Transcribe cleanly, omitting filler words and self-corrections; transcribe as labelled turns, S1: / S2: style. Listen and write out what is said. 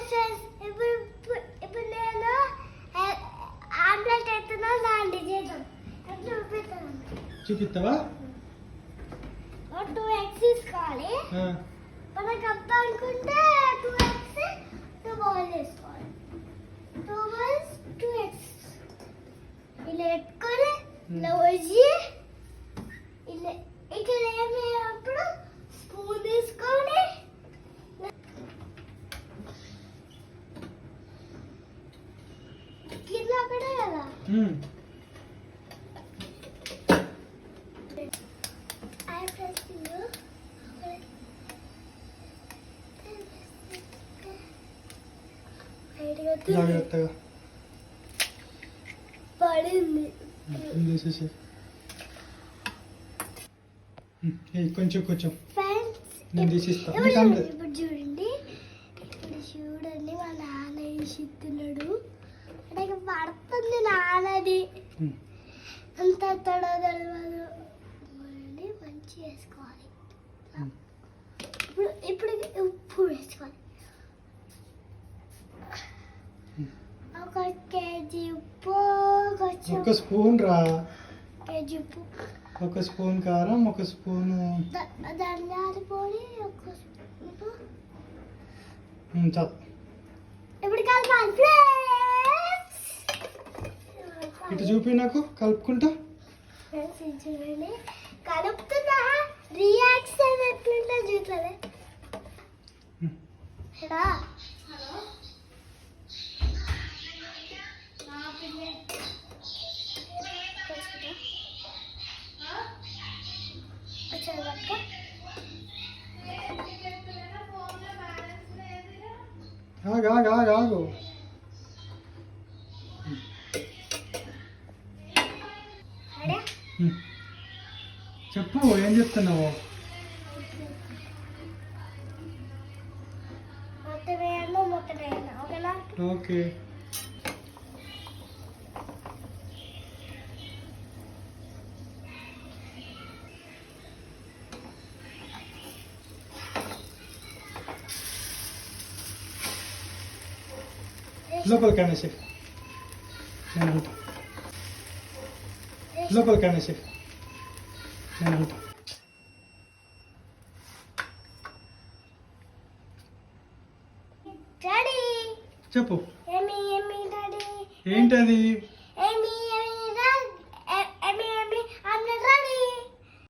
S1: Friends ఇప్పుడు ఇప్పుడు నేను ఆమ్లెట్ ఎత్తున్నా దాన్ని చేద్దాం.
S2: చూపిస్తావా?
S1: 2 eggs తీసుకోవాలి. మనకు అర్థం అనుకుంటే 2 eggs 2 బాయిల్ చేసుకోవాలి. 2 balls 2 eggs ఇలా పెట్టుకొని ఇలా వచ్చి ఇలా ఇక్కడ ఏమేటప్పుడు స్పూన్ తీసుకొని కింద ఒకటే కదా
S2: జాగ్రత్తగా
S1: పడింది.
S2: కొంచెం కొంచెం
S1: ఇప్పుడు చూడండి, ఇప్పుడు చూడండి మా నాన్న వేసిస్తున్నాడు. అంటే పడుతుంది నాన్నది, అంత తడో తెలియదు. మంచిగా వేసుకోవాలి. ఇప్పుడు ఉప్పు వేసుకోవాలి. 1 kg ఉప్పు,
S2: 1 స్పూన్ రా,
S1: kg ఉప్పు,
S2: 1 స్పూన్ కారం, 1 స్పూన్
S1: ధనియాల పొడి, 1 స్పూన్.
S2: చాలు.
S1: ఇప్పుడు కలపాలి ఫ్రెండ్స్.
S2: ఇటు చూపి నాకు కలుపుకుంటా.
S1: ఫ్రెండ్స్ చూడండి కలుపుతున్నా, రియాక్షన్ ఎట్లుంటే చూడలే.
S2: ఆగు. చెప్పు, ఏం చెప్తున్నావు? ఓకే. లోపలికి అనేసి నేను అంటా. లోపలికి అనేసి నేను అంటా. చెప్పు, ఏంటది?